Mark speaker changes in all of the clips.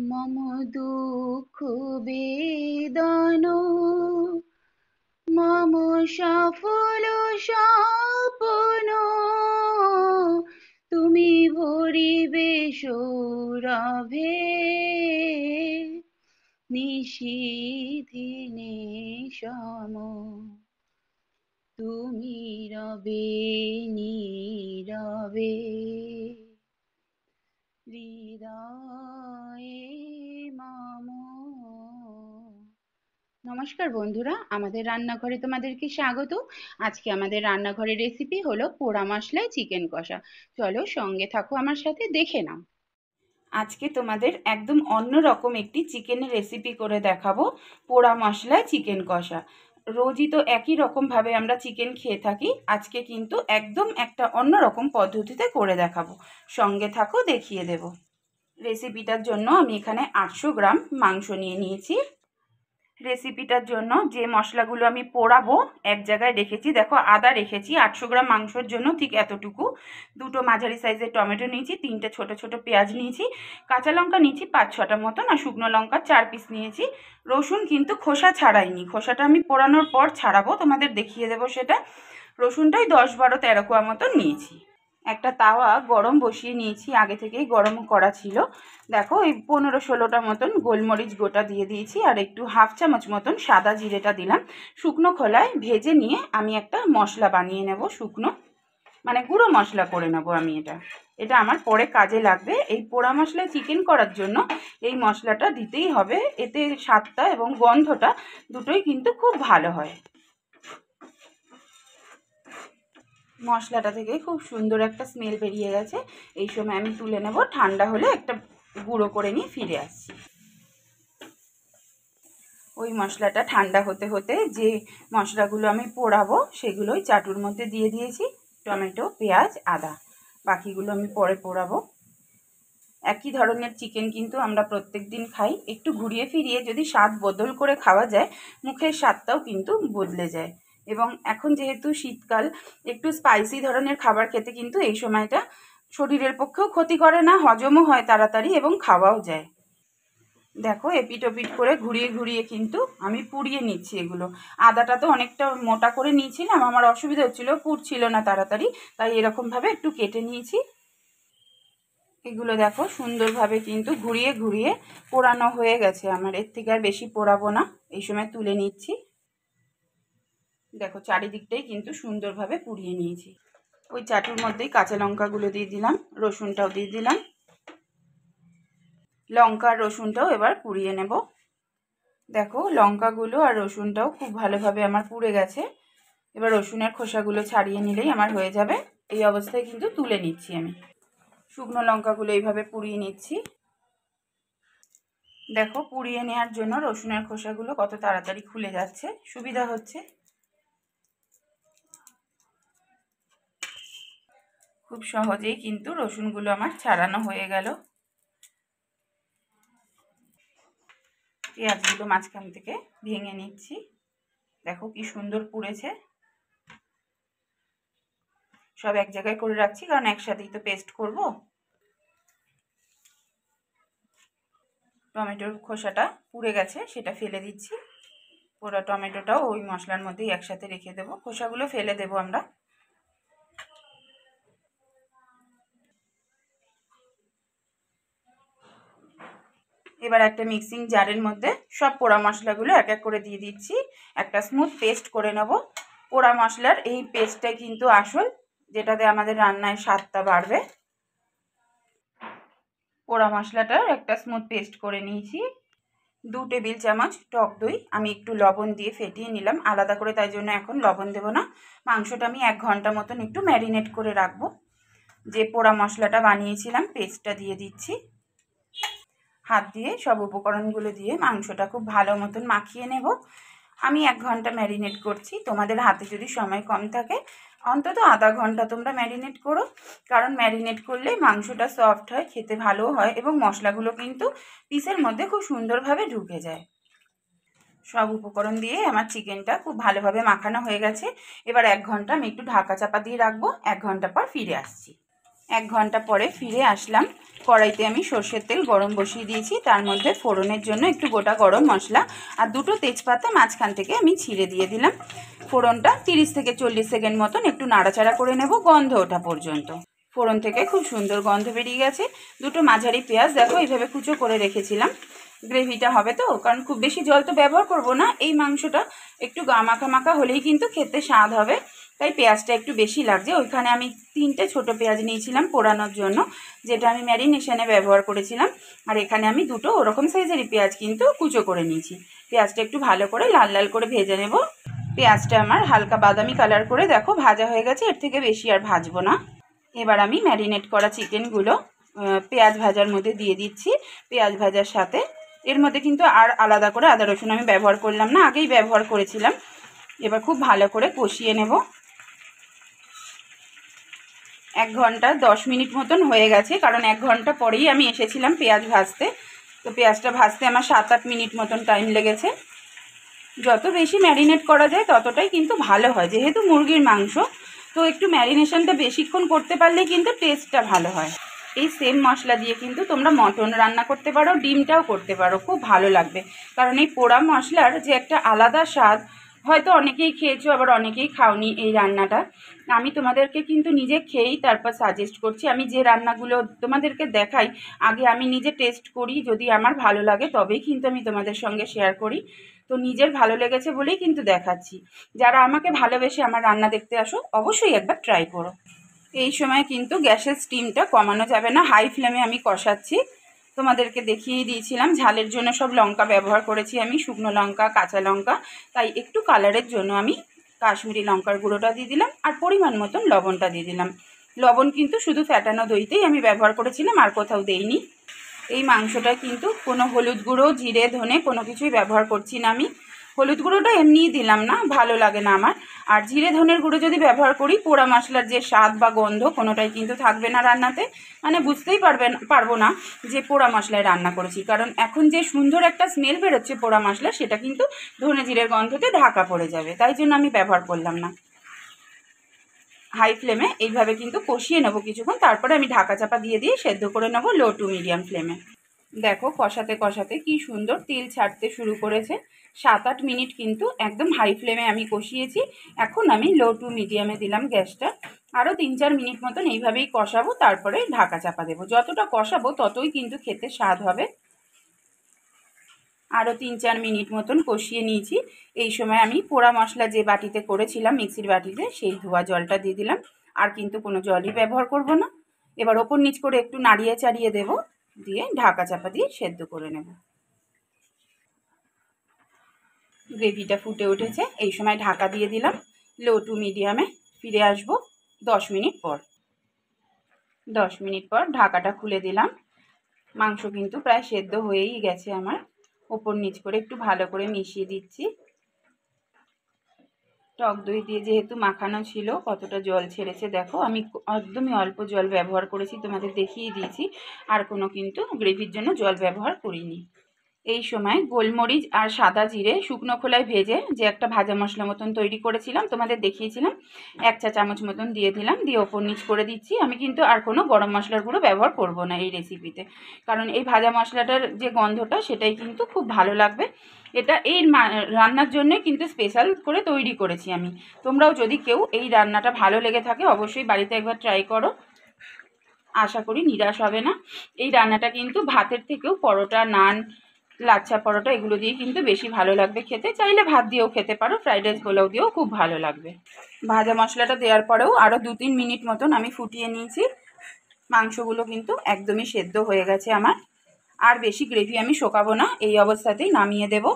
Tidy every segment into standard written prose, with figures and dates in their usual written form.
Speaker 1: মম দুঃখ বেদন মম সফল স্বপন তুমি ভরিবে সৌরভে নিশীথিনে সম তুমি রবে নীরবে হৃদয়ে মম। নমস্কার বন্ধুরা, আমাদের রান্নাঘরে তোমাদেরকে স্বাগত। আজকে আমাদের রান্নাঘরের রেসিপি হলো পোড়া মশলায় চিকেন কষা। চলো সঙ্গে থাকো, আমার সাথে দেখে নাও। আজকে তোমাদের একদম অন্যরকম একটি চিকেনের রেসিপি করে দেখাবো, পোড়া মশলায় চিকেন কষা। রোজই তো একই রকমভাবে আমরা চিকেন খেয়ে থাকি, আজকে কিন্তু একদম একটা অন্যরকম পদ্ধতিতে করে দেখাবো। সঙ্গে থাকো, দেখিয়ে দেব। রেসিপিটার জন্য আমি এখানে 800 গ্রাম মাংস নিয়ে নিয়েছি। রেসিপিটার জন্য যে মশলাগুলো আমি পোড়াবো এক জায়গায় রেখেছি। দেখো, আদা রেখেছি 800 গ্রাম মাংসের জন্য ঠিক এতটুকু। দুটো মাঝারি সাইজের টমেটো নিয়েছি, 3টে ছোট ছোট পেঁয়াজ নিয়েছি, কাঁচা লঙ্কা নিয়েছি 5-6টা মতন, আর শুকনো লঙ্কা 4 পিস নিয়েছি। রসুন কিন্তু খোসা ছাড়াইনি, খোসাটা আমি পোড়ানোর পর ছাড়াবো, তোমাদের দেখিয়ে দেবো সেটা। রসুনটাই 10-12-13 কোয়া মতন নিয়েছি। একটা তাওয়া গরম বসিয়ে নিয়েছি, আগে থেকেই গরম করা ছিল। দেখো, এই 15-16টা মতন গোলমরিচ গোটা দিয়ে দিয়েছি, আর একটু 1/2 চামচ মতন সাদা জিরেটা দিলাম। শুকনো খোলায় ভেজে নিয়ে আমি একটা মশলা বানিয়ে নেব, শুকনো মানে গুঁড়ো মশলা করে নেব আমি। এটা আমার পরে কাজে লাগবে। এই পোড়া মশলায় চিকেন করার জন্য এই মশলাটা দিতেই হবে, এতে স্বাদটা এবং গন্ধটা দুটোই কিন্তু খুব ভালো হয়। মশলাটা থেকে খুব সুন্দর একটা স্মেল বেরিয়ে গেছে। এই সময় আমি তুলে নেব, ঠান্ডা হলে একটা গুঁড়ো করে নিয়ে ফিরে আসছি। ওই মশলাটা ঠান্ডা হতে হতে যে মশলাগুলো আমি পোড়াবো সেগুলোই চাটুর মধ্যে দিয়ে দিয়েছি, টমেটো, পেঁয়াজ, আদা। বাকিগুলো আমি পরে পোড়াবো। একই ধরনের চিকেন কিন্তু আমরা প্রত্যেক দিন খাই, একটু ঘুরিয়ে ফিরিয়ে যদি স্বাদ বদল করে খাওয়া যায়, মুখের স্বাদটাও কিন্তু বদলে যায়। এবং এখন যেহেতু শীতকাল, একটু স্পাইসি ধরনের খাবার খেতে কিন্তু এই সময়টা শরীরের পক্ষেও ক্ষতি করে না, হজমও হয় তাড়াতাড়ি এবং খাওয়াও যায়। দেখো, এপিট ওপিট করে ঘুরিয়ে ঘুরিয়ে কিন্তু আমি পুড়িয়ে নিচ্ছি এগুলো। আদাটা তো অনেকটা মোটা করে নিয়েছিলাম, আমার অসুবিধা হচ্ছিলো, পুড়ছিল না তাড়াতাড়ি, তাই এরকমভাবে একটু কেটে নিয়েছি। এগুলো দেখো সুন্দরভাবে কিন্তু ঘুরিয়ে ঘুরিয়ে পোড়ানো হয়ে গেছে আমার। এর থেকে আর বেশি পোড়াবো না, এই সময় তুলে নিচ্ছি। দেখো, চারিদিকটাই কিন্তু সুন্দরভাবে পুড়িয়ে নিয়েছি। ওই চাটুর মধ্যেই কাঁচা লঙ্কাগুলো দিয়ে দিলাম, রসুনটাও দিয়ে দিলাম। লঙ্কা আর রসুনটাও এবার পুড়িয়ে নেব। দেখো, লঙ্কাগুলো আর রসুনটাও খুব ভালোভাবে আমার পুড়ে গেছে। এবার রসুনের খোসাগুলো ছাড়িয়ে নিলেই আমার হয়ে যাবে। এই অবস্থায় কিন্তু তুলে নিচ্ছি আমি। শুকনো লঙ্কাগুলো এইভাবে পুড়িয়ে নিচ্ছি। দেখো, পুড়িয়ে নেওয়ার জন্য রসুনের খোসাগুলো কত তাড়াতাড়ি খুলে যাচ্ছে, সুবিধা হচ্ছে। খুব সহজেই কিন্তু রসুনগুলো আমার ছাড়ানো হয়ে গেল। পেঁয়াজগুলো মাঝখান থেকে ভেঙে নিচ্ছি। দেখো কি সুন্দর পুড়েছে। সব এক জায়গায় করে রাখছি, কারণ একসাথেই তো পেস্ট করব। টমেটোর খোসাটা পুড়ে গেছে, সেটা ফেলে দিচ্ছি। পুরো টমেটোটাও ওই মশলার মধ্যেই একসাথে রেখে দেবো, খোসাগুলো ফেলে দেবো আমরা। এবার একটা মিক্সিং জারের মধ্যে সব পোড়া মশলাগুলো এক এক করে দিয়ে দিচ্ছি, একটা স্মুথ পেস্ট করে নেব। পোড়া মশলার এই পেস্টটাই কিন্তু আসল, যেটাতে আমাদের রান্নায় স্বাদটা বাড়বে। পোড়া মশলাটার একটা স্মুথ পেস্ট করে নিয়েছি। 2 টেবিল চামচ টক দই আমি একটু লবণ দিয়ে ফেটিয়ে নিলাম আলাদা করে, তাই জন্য এখন লবণ দেব না। মাংসটা আমি 1 ঘন্টা মতন একটু ম্যারিনেট করে রাখবো। যে পোড়া মশলাটা বানিয়েছিলাম পেস্টটা দিয়ে দিচ্ছি। হাত দিয়ে সব উপকরণগুলো দিয়ে মাংসটা খুব ভালো মতন মাখিয়ে নেব। আমি 1 ঘন্টা ম্যারিনেট করছি, তোমাদের হাতে যদি সময় কম থাকে অন্তত আধা ঘন্টা তোমরা ম্যারিনেট করো, কারণ ম্যারিনেট করলে মাংসটা সফট হয়, খেতে ভালোও হয়, এবং মশলাগুলো কিন্তু পিসের মধ্যে খুব সুন্দরভাবে ঢুকে যায়। সব উপকরণ দিয়ে আমার চিকেনটা খুব ভালোভাবে মাখানো হয়ে গেছে। এবার 1 ঘন্টা আমি একটু ঢাকা চাপা দিয়ে রাখবো, 1 ঘন্টা পর ফিরে আসছি। 1 ঘন্টা পরে ফিরে আসলাম। কড়াইতে আমি সর্ষের তেল গরম বসিয়ে দিয়েছি, তার মধ্যে ফোড়নের জন্য একটু গোটা গরম মশলা আর 2টো তেজপাতা মাঝখান থেকে আমি ছিঁড়ে দিয়ে দিলাম। ফোড়নটা 30 থেকে 40 সেকেন্ড মতন একটু নাড়াচাড়া করে নেব গন্ধ ওঠা পর্যন্ত। ফোড়ন থেকে খুব সুন্দর গন্ধ বেরিয়ে গেছে। 2টো মাঝারি পেঁয়াজ দেখো এইভাবে কুচো করে রেখেছিলাম। গ্রেভিটা হবে তো, কারণ খুব বেশি জল তো ব্যবহার করব না, এই মাংসটা একটু মাখা মাখা হলেই কিন্তু খেতে স্বাদ হবে, তাই পেঁয়াজটা একটু বেশি লাগছে। ওইখানে আমি 3টে ছোটো পেঁয়াজ নিয়েছিলাম পোড়ানোর জন্য, যেটা আমি ম্যারিনেশনে ব্যবহার করেছিলাম। আর এখানে আমি 2টো ওরকম সাইজেরই পেঁয়াজ কিন্তু কুচো করে নিয়েছি। পেঁয়াজটা একটু ভালো করে লাল লাল করে ভেজে নেব। পেঁয়াজটা আমার হালকা বাদামি কালার করে দেখো ভাজা হয়ে গেছে, এর থেকে বেশি আর ভাজবো না। এবার আমি ম্যারিনেট করা চিকেনগুলো পেঁয়াজ ভাজার মধ্যে দিয়ে দিচ্ছি। পেঁয়াজ ভাজার সাথে এর মধ্যে কিন্তু আর আলাদা করে আদা রসুন আমি ব্যবহার করলাম না, আগেই ব্যবহার করেছিলাম। এবার খুব ভালো করে কষিয়ে নেব। 1 ঘন্টা 10 মিনিট মতন হয়ে গেছে, কারণ 1 ঘন্টা পরেই আমি এসেছিলাম পেঁয়াজ ভাজতে। তো পেঁয়াজটা ভাজতে আমার 7-8 মিনিট মতন টাইম লেগেছে। যত বেশি ম্যারিনেট করা যায় ততটাই কিন্তু ভালো হয়, যেহেতু মুরগির মাংস তো একটু ম্যারিনেশনটা বেশিক্ষণ করতে পারলে কিন্তু টেস্টটা ভালো হয়। এই সেম মশলা দিয়ে কিন্তু তোমরা মটন রান্না করতে পারো, ডিমটাও করতে পারো, খুব ভালো লাগবে। কারণ এই পোড়া মশলার যে একটা আলাদা স্বাদ, হয়তো অনেকেই খেয়েছো আবার অনেকেই খাওনি এই রান্নাটা। আমি তোমাদেরকে কিন্তু নিজে খেয়েই তারপর সাজেস্ট করছি। আমি যে রান্নাগুলো তোমাদেরকে দেখাই আগে আমি নিজে টেস্ট করি, যদি আমার ভালো লাগে তবেই কিন্তু আমি তোমাদের সঙ্গে শেয়ার করি। তো নিজের ভালো লেগেছে বলেই কিন্তু দেখাচ্ছি। যারা আমাকে ভালোবেসে আমার রান্না দেখতে আসো অবশ্যই একবার ট্রাই করো। এই সময় কিন্তু গ্যাসের স্টিমটা কমানো যাবে না, হাই ফ্লেমে আমি কষাচ্ছি। তোমাদেরকে দেখিয়ে দিয়েছিলাম ঝালের জন্য সব লঙ্কা ব্যবহার করেছি আমি, শুকনো লঙ্কা, কাঁচা লঙ্কা, তাই একটু কালারের জন্য আমি কাশ্মীরি লঙ্কার গুঁড়োটা দিয়ে দিলাম আর পরিমাণ মতন লবণটা দিয়ে দিলাম। লবণ কিন্তু শুধু ফ্যাটানো দইতেই আমি ব্যবহার করেছিলাম, আর কোথাও দেইনি। এই মাংসটা কিন্তু কোনো হলুদ গুঁড়ো, জিরে, ধনে কোনো কিছুই ব্যবহার করছি না আমি। হলুদ গুঁড়োটা এমনিই দিলাম না, ভালো লাগে না আমার। আর জিরে ধনের গুঁড়ো যদি ব্যবহার করি পোড়া মশলার যে স্বাদ বা গন্ধ কোনোটাই কিন্তু থাকবে না রান্নাতে, মানে বুঝতেই পারবো না যে পোড়া মশলায় রান্না করেছি। কারণ এখন যে সুন্দর একটা স্মেল বেরোচ্ছে পোড়া মশলা, সেটা কিন্তু ধনে জিরের গন্ধতে ঢাকা পড়ে যাবে, তাই জন্য আমি ব্যবহার করলাম না। হাই ফ্লেমে এইভাবে কিন্তু কষিয়ে নেবো কিছুক্ষণ, তারপরে আমি ঢাকা চাপা দিয়ে সেদ্ধ করে নেবো লো টু মিডিয়াম ফ্লেমে। দেখো কষাতে কষাতে কি সুন্দর তেল ছাড়তে শুরু করেছে। 7-8 মিনিট কিন্তু একদম হাই ফ্লেমে আমি কষিয়েছি। এখন আমি লো টু মিডিয়ামে দিলাম গ্যাসটা। আরও 3-4 মিনিট মতন এইভাবেই কষাবো, তারপরে ঢাকা চাপা দেবো। যতটা কষাবো ততই কিন্তু খেতে স্বাদ হবে। আরও 3-4 মিনিট মতন কষিয়ে নিয়েছি। এই সময় আমি পোড়া মশলা যে বাটিতে করেছিলাম মিক্সির বাটিতে, সেই ধোয়া জলটা দিয়ে দিলাম। আর কিন্তু কোনো জলই ব্যবহার করব না। এবার ওপর নিচ করে একটু নাড়িয়ে চাড়িয়ে দেবো, দিয়ে ঢাকা চাপা দিয়ে সেদ্ধ করে নেব। গ্রেভিটা ফুটে উঠেছে, এই সময় ঢাকা দিয়ে দিলাম। লো টু মিডিয়ামে ফিরে আসবো 10 মিনিট পর। 10 মিনিট পর ঢাকাটা খুলে দিলাম। মাংস কিন্তু প্রায় সেদ্ধ হয়েই গেছে আমার। ওপর নিচ করে একটু ভালো করে মিশিয়ে দিচ্ছি। টক দই দিয়ে যেহেতু মাখানো ছিল, কতটা জল ছেড়েছে দেখো। আমি একদমই অল্প জল ব্যবহার করেছি, তোমাদের দেখিয়ে দিয়েছি। আর কোনো কিন্তু গ্রেভির জন্য জল ব্যবহার করিনি। এই সময় গোলমরিচ আর সাদা জিরে শুকনো খোলায় ভেজে যে একটা ভাজা মশলা মতন তৈরি করেছিলাম, তোমাদের দেখিয়েছিলাম, 1 চা চামচ মতন দিয়ে দিলাম। দিয়ে ওপর নিচ করে দিচ্ছি। আমি কিন্তু আর কোনো গরম মশলার গুঁড়ো ব্যবহার করব না এই রেসিপিতে, কারণ এই ভাজা মশলাটার যে গন্ধটা সেটাই কিন্তু খুব ভালো লাগবে। এটা এই রান্নার জন্য কিন্তু স্পেশাল করে তৈরি করেছি আমি। তোমরাও যদি কেউ এই রান্নাটা ভালো লেগে থাকে অবশ্যই বাড়িতে একবার ট্রাই করো, আশা করি নিরাশ হবে না। এই রান্নাটা কিন্তু ভাতের থেকেও পরোটা, নান, লাচ্ছা পরোটা এগুলো দিয়ে কিন্তু বেশি ভালো লাগবে খেতে। চাইলে ভাত দিয়েও খেতে পারো, ফ্রাইড রাইস পোলাও দিয়েও খুব ভালো লাগবে। ভাজা মশলাটা দেওয়ার পরেও আরও 2-3 মিনিট মতন আমি ফুটিয়ে নিয়েছি। মাংসগুলো কিন্তু একদমই সেদ্ধ হয়ে গেছে আমার। আর বেশি গ্রেভি আমি শোকাবো না, এই অবস্থাতেই নামিয়ে দেব।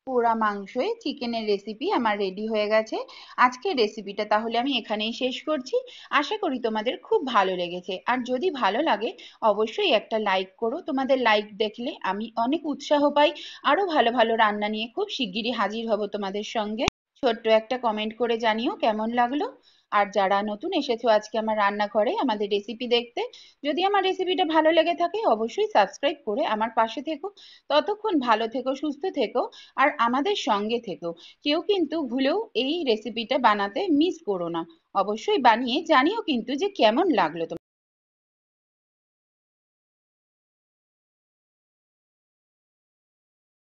Speaker 1: পোড়া মাংসে চিকেনের রেসিপি আমার রেডি হয়ে গেছে। আজকের রেসিপিটা তাহলে আমি এখানেই শেষ করছি। আশা করি তোমাদের খুব ভালো লেগেছে। আর যদি ভালো লাগে অবশ্যই একটা লাইক করো। তোমাদের লাইক দেখলে আমি অনেক উৎসাহ পাই, আরো ভালো ভালো রান্না নিয়ে খুব শিগগিরই হাজির হব তোমাদের সঙ্গে। ছোট্ট একটা কমেন্ট করে জানিও কেমন লাগলো। আর যারা নতুন এসেছো আজকে আমার রান্নাঘরে আমাদের রেসিপি দেখতে, যদি আমার রেসিপিটা ভালো লেগে থাকে অবশ্যই সাবস্ক্রাইব করে আমার পাশে থেকো। ততক্ষণ ভালো থেকো, সুস্থ থেকো, আর আমাদের সঙ্গে থেকো। কেউ কিন্তু ভুলেও এই রেসিপিটা বানাতে মিস করো না। অবশ্যই বানিয়ে জানিও কিন্তু যে কেমন লাগলো তোমার।